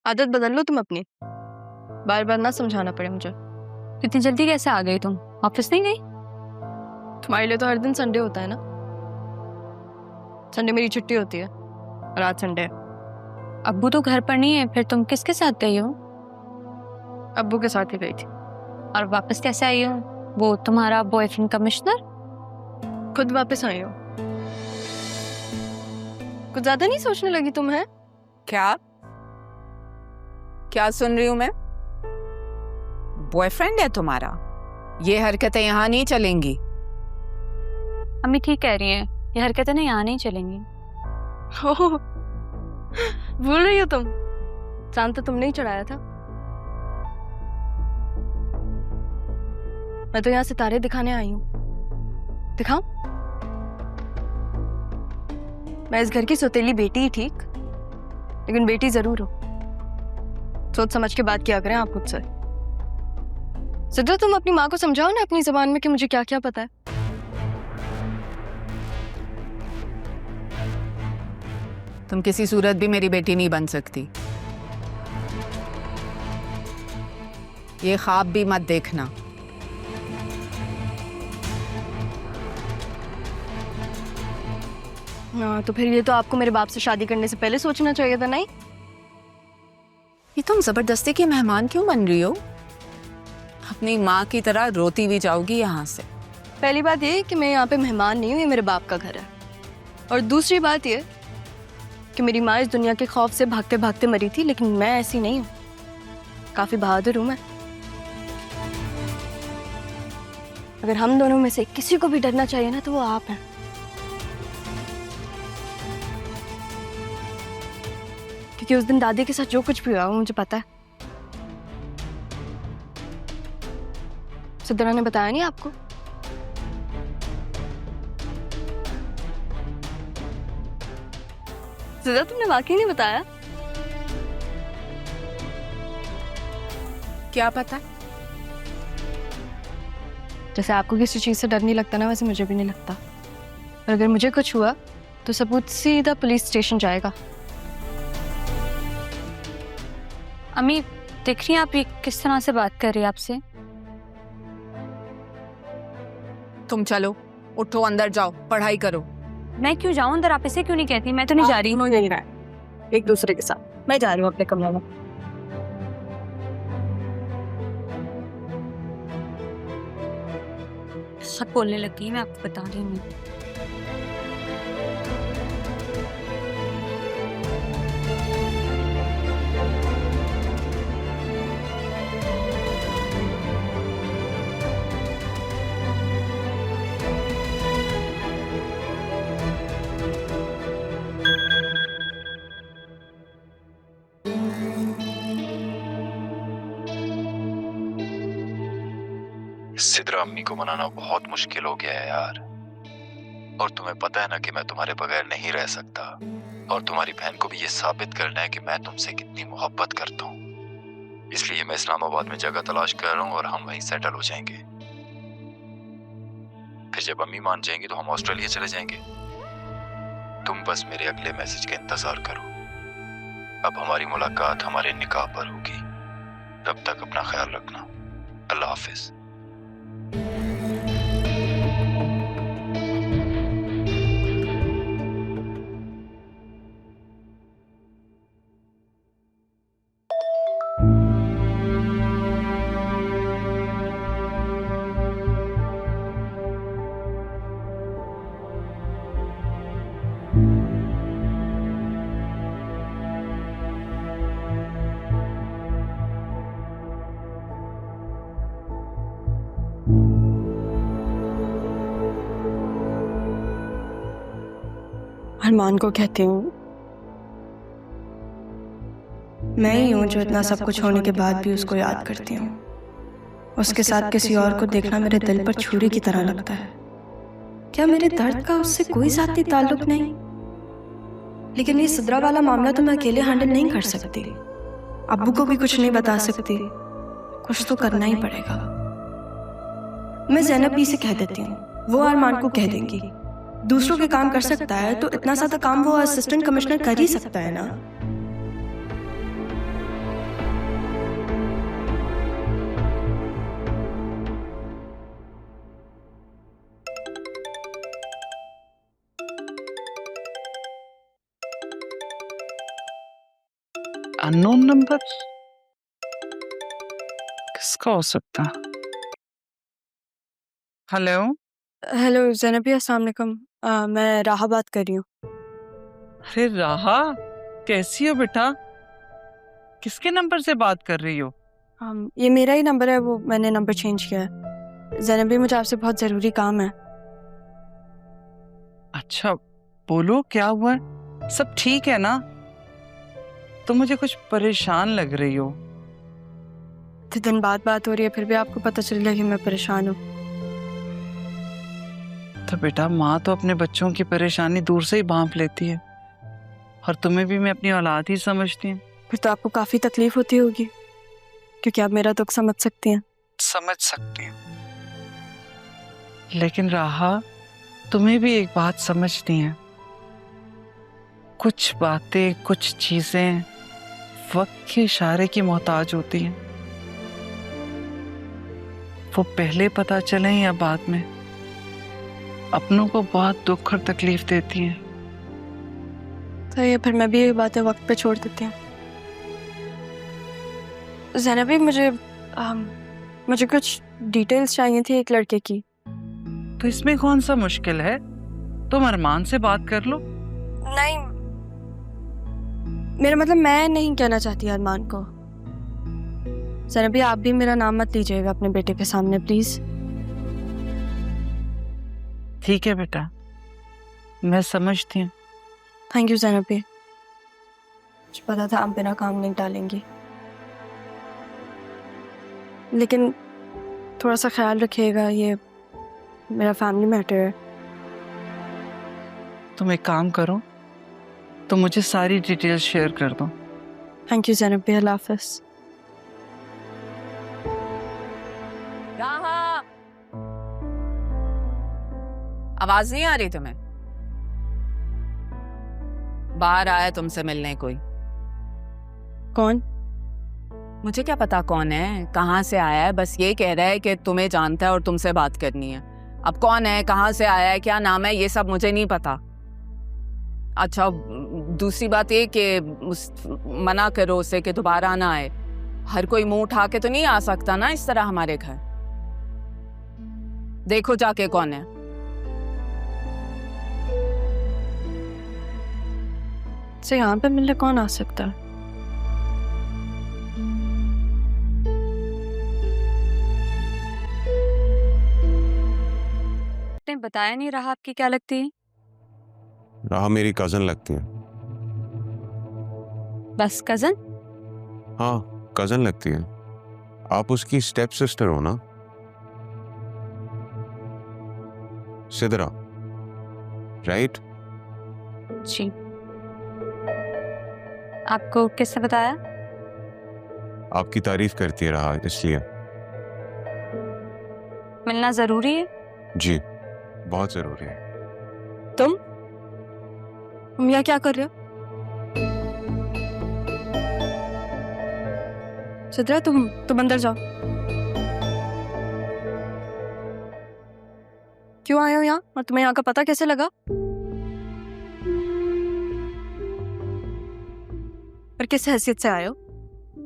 आदत बदल लो तुम अपनी, बार बार ना समझाना पड़े मुझे। इतनी जल्दी कैसे आ गई तुम? ऑफिस नहीं गई? तुम्हारे लिए तो हर दिन संडे होता है ना। संडे मेरी छुट्टी होती है और आज संडे है। अब्बू तो घर पर नहीं है, फिर तुम किसके साथ गई हो? अब्बू के साथ ही गई थी। और वापस कैसे आई हो? वो तुम्हारा बॉयफ्रेंड कमिश्नर? खुद वापस आई हो। कुछ ज्यादा नहीं सोचने लगी तुम? है क्या क्या सुन रही हूं मैं? बॉयफ्रेंड है तुम्हारा? ये हरकतें यहाँ नहीं चलेंगी। अम्मी ठीक कह रही हैं, ये हरकतें ना यहाँ नहीं चलेंगी। हो भूल रही हो तुम? चांद तो तुमने ही चढ़ाया था। मैं तो यहाँ सितारे दिखाने आई हूँ। दिखाऊं? मैं इस घर की सौतेली बेटी ही ठीक, लेकिन बेटी जरूर हो। सोच समझ के बात किया करें आप मुझसे। सिद्रा, तुम अपनी माँ को समझाओ ना अपनी जबान में कि मुझे क्या क्या पता है। तुम किसी सूरत भी मेरी बेटी नहीं बन सकती। ये ख्वाब भी मत देखना। हाँ, तो फिर ये तो आपको मेरे बाप से शादी करने से पहले सोचना चाहिए था, नहीं? ये तुम जबरदस्ती की मेहमान क्यों बन रही हो? अपनी माँ की तरह रोती भी जाओगी यहाँ से। पहली बात ये कि मैं यहाँ पे मेहमान नहीं हूँ, ये मेरे बाप का घर है। और दूसरी बात ये कि मेरी माँ इस दुनिया के खौफ से भागते भागते मरी थी, लेकिन मैं ऐसी नहीं हूँ। काफी बहादुर हूँ मैं। अगर हम दोनों में से किसी को भी डरना चाहिए ना, तो वो आप हैं। क्योंकि उस दिन दादी के साथ जो कुछ भी हुआ वो मुझे पता है। सिद्रा ने बताया नहीं आपको? सिद्रा, तुमने वाकई नहीं बताया? क्या पता? जैसे आपको किसी चीज से डर नहीं लगता ना, वैसे मुझे भी नहीं लगता। और अगर मुझे कुछ हुआ तो सबूत सीधा पुलिस स्टेशन जाएगा। अम्मी देख रही हैं आप ये किस तरह से बात कर रही है आपसे? तुम चलो, उठो, अंदर जाओ, पढ़ाई करो। मैं क्यों जाऊं अंदर? आप इसे क्यों नहीं कहती? मैं तो नहीं जा रही। यही रहा है एक दूसरे के साथ। मैं जा रही हूँ अपने कमरे में। सब बोलने लगी, मैं आपको बता रही हूँ। सिद्रा, अम्मी को मनाना बहुत मुश्किल हो गया है यार। और तुम्हें पता है ना कि मैं तुम्हारे बगैर नहीं रह सकता। और तुम्हारी बहन को भी ये साबित करना है कि मैं तुमसे कितनी मोहब्बत करता हूँ। इसलिए मैं इस्लामाबाद में जगह तलाश कर रहा हूँ और हम वहीं सेटल हो जाएंगे। फिर जब अम्मी मान जाएंगी तो हम ऑस्ट्रेलिया चले जाएंगे। तुम बस मेरे अगले मैसेज का इंतजार करो। अब हमारी मुलाकात हमारे निकाह पर होगी। तब तक अपना ख्याल रखना। अल्लाह हाफिज। अरमान को कहती हूँ, मैं ही हूँ जो इतना सब कुछ होने के बाद भी उसको याद करती हूँ। उसके साथ किसी और को देखना मेरे दिल पर छुरी की तरह लगता है। क्या मेरे दर्द का उससे कोई ज़ाती ताल्लुक नहीं? लेकिन ये सिद्रा वाला मामला तो मैं अकेले हैंडल नहीं कर सकती। अब्बू को भी कुछ नहीं बता सकती। कुछ तो करना ही पड़ेगा। मैं ज़ैनब भी से कह देती हूँ, वो अरमान को कह देंगी। दूसरों के काम कर सकता है तो इतना सा काम वो असिस्टेंट कमिश्नर कर ही सकता है ना। अननोन नंबर किसका हो सकता? हेलो, हेलो ज़ैनबी, अस्सलाम वालेकुम। मैं राहा बात कर रही हूँ। अरे राहा, कैसी हो बेटा? किसके नंबर से बात कर रही हो? ये मेरा ही नंबर है, वो मैंने नंबर चेंज किया है। ज़ैनबी, मुझे आपसे बहुत ज़रूरी काम है। अच्छा, बोलो क्या हुआ है? सब ठीक है ना? तुम मुझे कुछ परेशान लग रही हो। इतने दिन बाद बात हो रही है, फिर भी आपको पता चल गया कि मैं परेशान हूँ। तो बेटा, माँ तो अपने बच्चों की परेशानी दूर से ही भांप लेती है, और तुम्हें भी मैं अपनी औलाद ही समझती हूँ। फिर तो आपको काफ़ी तकलीफ होती होगी, क्योंकि आप मेरा दुख समझ सकती हैं। समझ सकती हूँ, लेकिन राहा, तुम्हें भी एक बात समझनी है। कुछ बातें, कुछ चीजें वक्त के इशारे की मोहताज होती हैं। वो पहले पता चले या बाद में, अपनों को बहुत दुख और तकलीफ देती हैं। तो ये फिर मैं भी ये बातें वक्त पे छोड़ देती हूँ। ज़ैनबी, मुझे कुछ डिटेल्स चाहिए थी एक लड़के की। तो इसमें कौन सा मुश्किल है? तुम अरमान से बात कर लो। नहीं, मेरा मतलब मैं नहीं कहना चाहती अरमान को। ज़ैनबी, आप भी मेरा नाम मत लीजिएगा अपने बेटे के सामने, प्लीज। ठीक है बेटा, मैं समझती हूँ। थैंक यू ज़ैनबी, मुझे पता था आप बिना काम नहीं डालेंगी, लेकिन थोड़ा सा ख्याल रखिएगा, ये मेरा फैमिली मैटर है। तुम एक काम करो, तुम मुझे सारी डिटेल्स शेयर कर दो। थैंक यू ज़ैनबी, अल्लाह हाफ़िज़। राहा, आवाज नहीं आ रही तुम्हें? बाहर आया तुमसे मिलने कोई। कौन? मुझे क्या पता कौन है, कहाँ से आया है, बस ये कह रहा है कि तुम्हें जानता है और तुमसे बात करनी है। अब कौन है, कहाँ से आया है, क्या नाम है, ये सब मुझे नहीं पता। अच्छा, दूसरी बात ये कि मना करो उसे कि दोबारा ना आए। हर कोई मुंह उठा के तो नहीं आ सकता ना इस तरह हमारे घर। देखो जाके कौन है। से यहाँ पे मिलने कौन आ सकता है? आपने बताया नहीं, राहा आपकी क्या लगती है? राहा मेरी कजन लगती है। बस कजन? हाँ, कजन लगती है। आप उसकी स्टेप सिस्टर हो ना? सिदरा, राइट? जी। आपको किसने बताया? आपकी तारीफ करती है राहा, इसलिए। मिलना जरूरी है? जी, बहुत जरूरी है। तुम यहाँ क्या कर रहे हो? सिद्रा, तुम अंदर जाओ। क्यों आए हो यहाँ, और तुम्हें यहाँ का पता कैसे लगा? और किस हैसियत से आए हो?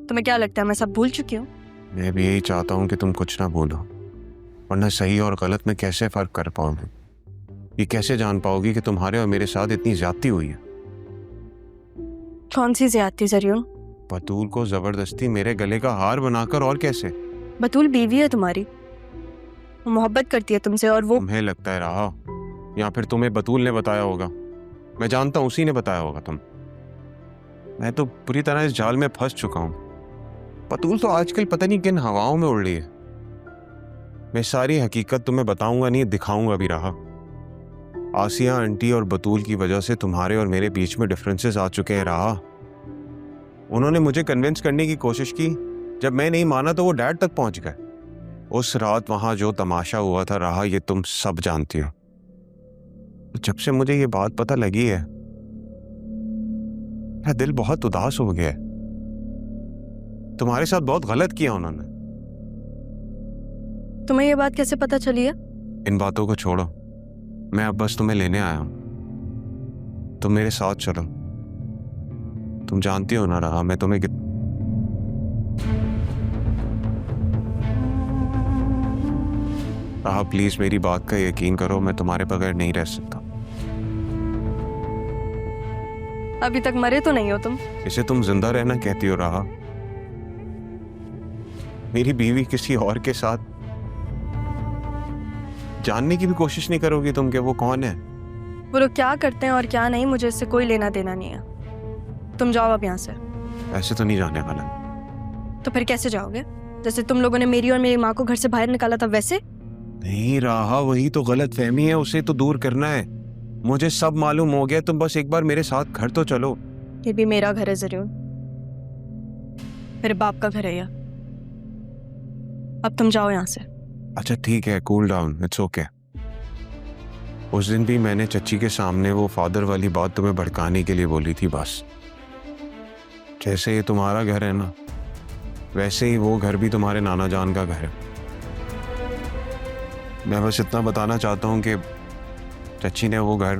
तुम्हें क्या लगता है मैं सब भूल चुकी हूँ? मैं भी यही चाहता हूँ कि तुम कुछ ना भूलो, वरना सही और गलत में कैसे फर्क कर पाओगे? ये कैसे जान पाओगी कि तुम्हारे और मेरे साथ इतनी ज्यादती हुई है? कौन सी ज्यादती जरियो? बतूल को जबरदस्ती मेरे गले का हार बनाकर, और कैसे? बतूल बीवी है तुम्हारी, वो मोहब्बत करती है तुमसे, और वो तुम्हें लगता है राहा, या फिर तुम्हें बतूल ने बताया होगा? मैं जानता हूँ उसी ने बताया होगा। मैं तो पूरी तरह इस जाल में फंस चुका हूँ। बतूल तो आजकल पता नहीं किन हवाओं में उड़ रही है। मैं सारी हकीकत तुम्हें बताऊंगा नहीं, दिखाऊंगा भी। राहा, आसिया आंटी और बतूल की वजह से तुम्हारे और मेरे बीच में डिफरेंसेस आ चुके हैं। राहा, उन्होंने मुझे कन्विंस करने की कोशिश की, जब मैं नहीं माना तो वो डैड तक पहुंच गए। उस रात वहां जो तमाशा हुआ था राहा, ये तुम सब जानती हो। जब से मुझे ये बात पता लगी है, मेरा दिल बहुत उदास हो गया है। तुम्हारे साथ बहुत गलत किया उन्होंने। तुम्हें ये बात कैसे पता चली है? इन बातों को छोड़ो, मैं अब बस तुम्हें लेने आया हूं। तुम मेरे साथ चलो। तुम जानती हो ना राह, मैं तुम्हें राह प्लीज मेरी बात का यकीन करो, मैं तुम्हारे बगैर नहीं रह सकता। अभी तक मरे तो नहीं हो तुम। इसे तुम जिंदा रहना कहती हो राह? मेरी बीवी किसी और के साथ, जानने की भी कोशिश नहीं करोगी तुम कि वो कौन है? वो लोग क्या करते हैं और क्या नहीं, मुझे इससे कोई लेना देना नहीं है। तुम जाओ अब यहाँ से। ऐसे तो नहीं जाने वाला। तो फिर कैसे जाओगे? जैसे तुम लोगों ने मेरी और मेरी माँ को घर से बाहर निकाला था वैसे? नहीं राहा, वही तो गलत फहमी है, उसे तो दूर करना है। मुझे सब मालूम हो गया, तुम बस एक बार मेरे साथ घर तो चलो। ये भी मेरा घर है जरूर, मेरे बाप का घर है यह। अब तुम जाओ यहाँ से। अच्छा ठीक है, कूल डाउन, इट्स ओके। उस दिन भी मैंने चच्ची के सामने वो फादर वाली बात तुम्हें भड़काने के लिए बोली थी बस। जैसे ये तुम्हारा घर है ना, वैसे ही वो घर भी तुम्हारे नाना जान का घर है। मैं बस इतना बताना चाहता हूँ कि चच्ची ने वो घर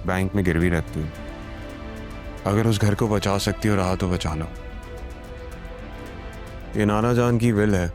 बैंक में गिरवी रखती है। अगर उस घर को बचा सकती हो रहा तो बचा लो। ये नाना जान की विल है,